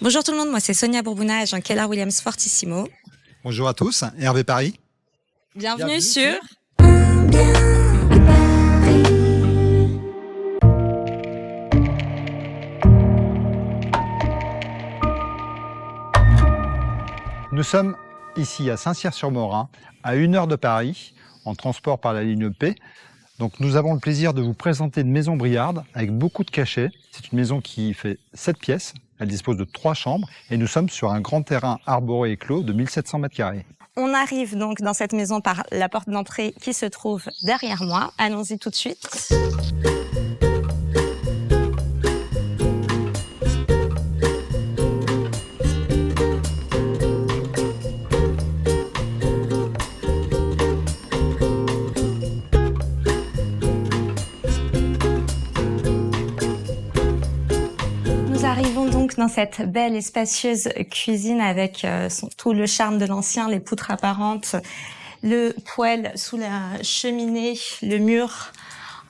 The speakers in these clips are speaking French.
Bonjour tout le monde, moi c'est Sonia Bourbouna, agent Keller Williams Fortissimo. Bonjour à tous, Hervé Paris. Bienvenue sur... Nous sommes ici à Saint-Cyr-sur-Morin, à 1 heure de Paris, en transport par la ligne P. Donc nous avons le plaisir de vous présenter une maison Briard avec beaucoup de cachets. C'est une maison qui fait 7 pièces, elle dispose de 3 chambres et nous sommes sur un grand terrain arboré et clos de 1700 m². On arrive donc dans cette maison par la porte d'entrée qui se trouve derrière moi. Allons-y tout de suite. Nous arrivons donc dans cette belle et spacieuse cuisine avec tout le charme de l'ancien, les poutres apparentes, le poêle sous la cheminée, le mur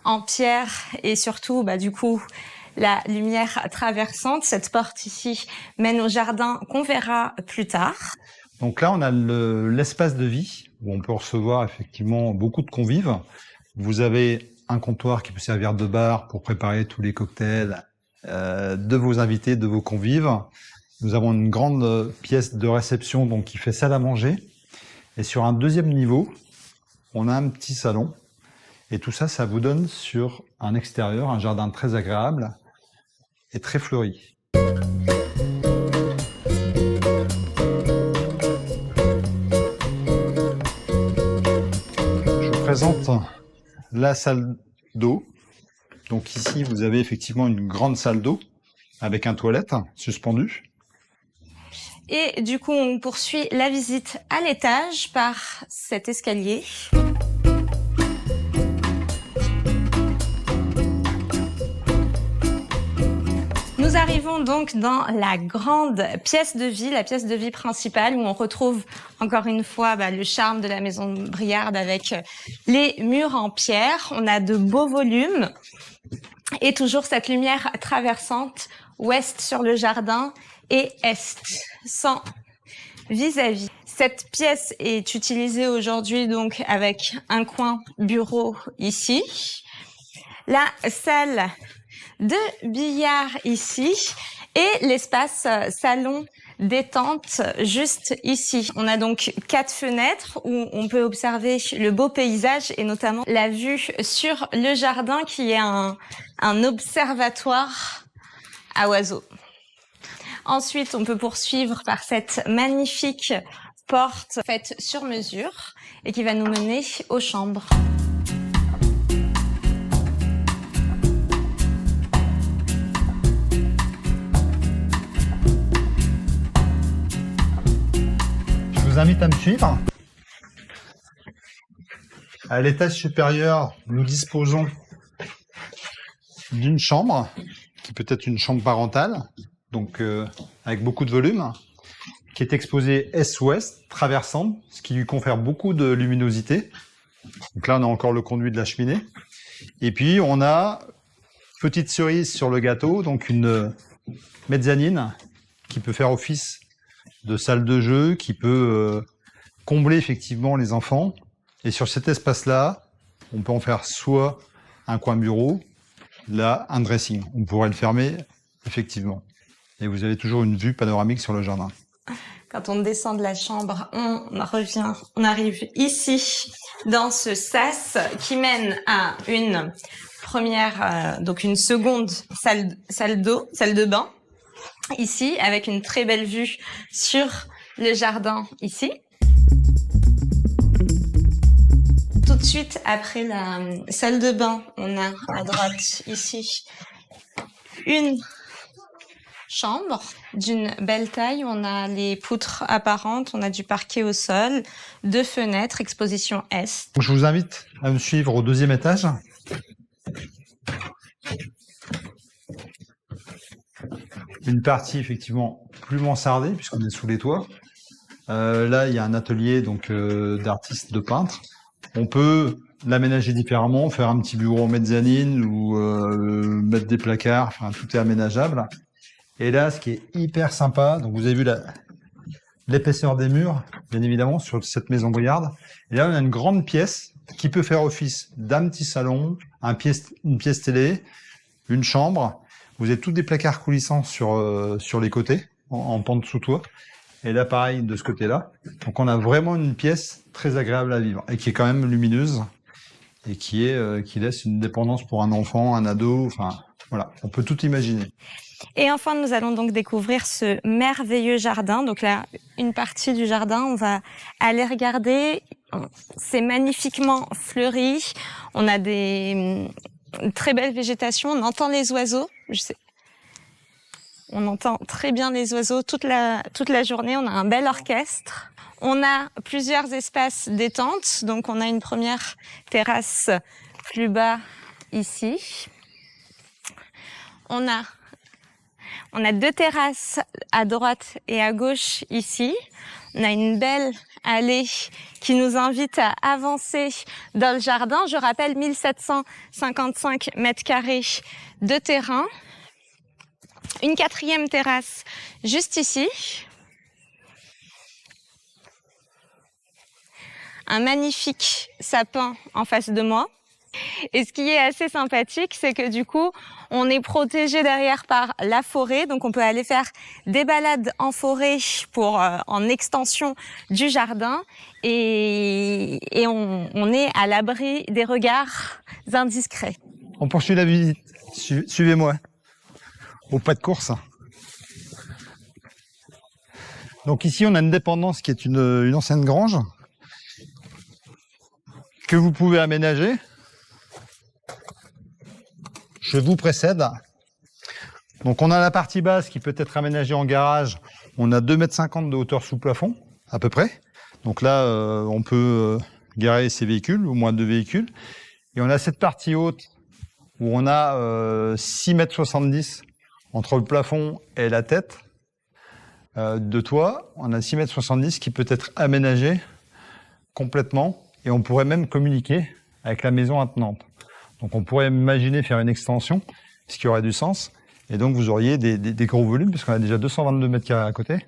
en pierre et surtout, du coup, la lumière traversante. Cette porte ici mène au jardin qu'on verra plus tard. Donc là, on a l'espace de vie où on peut recevoir effectivement beaucoup de convives. Vous avez un comptoir qui peut servir de bar pour préparer tous les cocktails de vos invités, de vos convives. Nous avons une grande pièce de réception donc qui fait salle à manger. Et sur un deuxième niveau, on a un petit salon. Et tout ça, ça vous donne sur un extérieur, un jardin très agréable et très fleuri. Je vous présente la salle d'eau. Donc ici, vous avez effectivement une grande salle d'eau avec un toilette suspendu. Et du coup, on poursuit la visite à l'étage par cet escalier. Nous arrivons donc dans la grande pièce de vie, la pièce de vie principale, où on retrouve encore une fois le charme de la maison Briard avec les murs en pierre. On a de beaux volumes et toujours cette lumière traversante, ouest sur le jardin et est, sans vis-à-vis. Cette pièce est utilisée aujourd'hui donc avec un coin bureau ici, la salle de billard ici et l'espace salon détente juste ici. On a donc 4 fenêtres où on peut observer le beau paysage et notamment la vue sur le jardin qui est un observatoire à oiseaux. Ensuite, on peut poursuivre par cette magnifique porte faite sur mesure et qui va nous mener aux chambres. Je vous invite à me suivre. À l'étage supérieur, nous disposons d'une chambre, qui peut être une chambre parentale, donc avec beaucoup de volume, qui est exposée est-ouest, traversante, ce qui lui confère beaucoup de luminosité. Donc là, on a encore le conduit de la cheminée. Et puis, on a, petite cerise sur le gâteau, donc une mezzanine qui peut faire office de salle de jeu, qui peut combler effectivement les enfants. Et sur cet espace-là, on peut en faire soit un coin bureau, là, un dressing. On pourrait le fermer, effectivement. Et vous avez toujours une vue panoramique sur le jardin. Quand on descend de la chambre, on arrive ici, dans ce sas qui mène à une première, donc une seconde salle de bain, ici, avec une très belle vue sur le jardin ici. Tout de suite, après la salle de bain, on a à droite, ici, une chambre d'une belle taille. On a les poutres apparentes, on a du parquet au sol, 2 fenêtres, exposition est. Je vous invite à me suivre au 2e étage. Une partie effectivement plus mansardée puisqu'on est sous les toits. Là, il y a un atelier donc d'artistes, de peintres. On peut l'aménager différemment, faire un petit bureau en mezzanine ou mettre des placards. Enfin, tout est aménageable. Et là, ce qui est hyper sympa, donc vous avez vu l'épaisseur des murs, bien évidemment, sur cette maison Briard. Et là, on a une grande pièce qui peut faire office d'un petit salon, une pièce télé, une chambre. Vous avez tous des placards coulissants sur les côtés, en pente sous toit. Et là, pareil, de ce côté-là. Donc, on a vraiment une pièce très agréable à vivre et qui est quand même lumineuse et qui laisse une dépendance pour un enfant, un ado. Enfin, voilà, on peut tout imaginer. Et enfin, nous allons donc découvrir ce merveilleux jardin. Donc là, une partie du jardin, on va aller regarder. C'est magnifiquement fleuri. On a une très belle végétation. On entend les oiseaux. On entend très bien les oiseaux toute la journée. On a un bel orchestre. On a plusieurs espaces détente. Donc, on a une première terrasse plus bas ici. On a deux terrasses à droite et à gauche ici. On a une belle allée qui nous invite à avancer dans le jardin. Je rappelle 1755 mètres carrés de terrain. Une quatrième terrasse juste ici. Un magnifique sapin en face de moi. Et ce qui est assez sympathique, c'est que du coup, on est protégé derrière par la forêt. Donc, on peut aller faire des balades en forêt en extension du jardin. Et on est à l'abri des regards indiscrets. On poursuit la visite. Suivez-moi. Au pas de course. Donc ici, on a une dépendance qui est une ancienne grange que vous pouvez aménager. Je vous précède. Donc on a la partie basse qui peut être aménagée en garage. On a 2,50 m de hauteur sous plafond, à peu près. Donc là, on peut garer ses véhicules, au moins 2 véhicules. Et on a cette partie haute où on a 6,70 m entre le plafond et la tête de toit. On a 6,70 m qui peut être aménagé complètement. Et on pourrait même communiquer avec la maison attenante. Donc on pourrait imaginer faire une extension, ce qui aurait du sens. Et donc vous auriez des gros volumes, puisqu'on a déjà 222 mètres carrés à côté.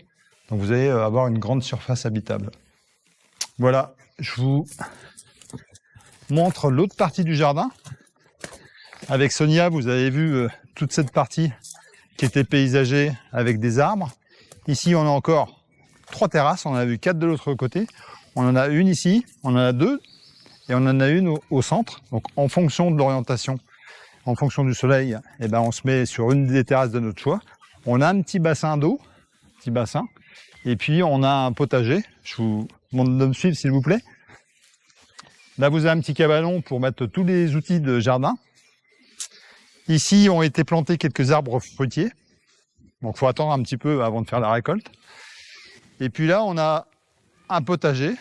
Donc vous allez avoir une grande surface habitable. Voilà, je vous montre l'autre partie du jardin. Avec Sonia, vous avez vu toute cette partie qui était paysagée avec des arbres. Ici, on a encore 3 terrasses. On en a vu 4 de l'autre côté. On en a une ici, on en a 2. Et on en a une au centre. Donc, en fonction de l'orientation, en fonction du soleil, eh ben, on se met sur une des terrasses de notre choix. On a un petit bassin d'eau, petit bassin. Et puis, on a un potager. Je vous demande de me suivre, s'il vous plaît. Là, vous avez un petit cabanon pour mettre tous les outils de jardin. Ici, ont été plantés quelques arbres fruitiers. Donc, il faut attendre un petit peu avant de faire la récolte. Et puis là, on a un potager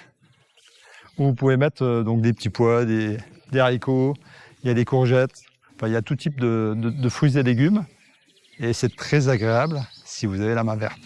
où vous pouvez mettre donc des petits pois, des haricots, il y a des courgettes, enfin, il y a tout type de fruits et légumes. Et c'est très agréable si vous avez la main verte.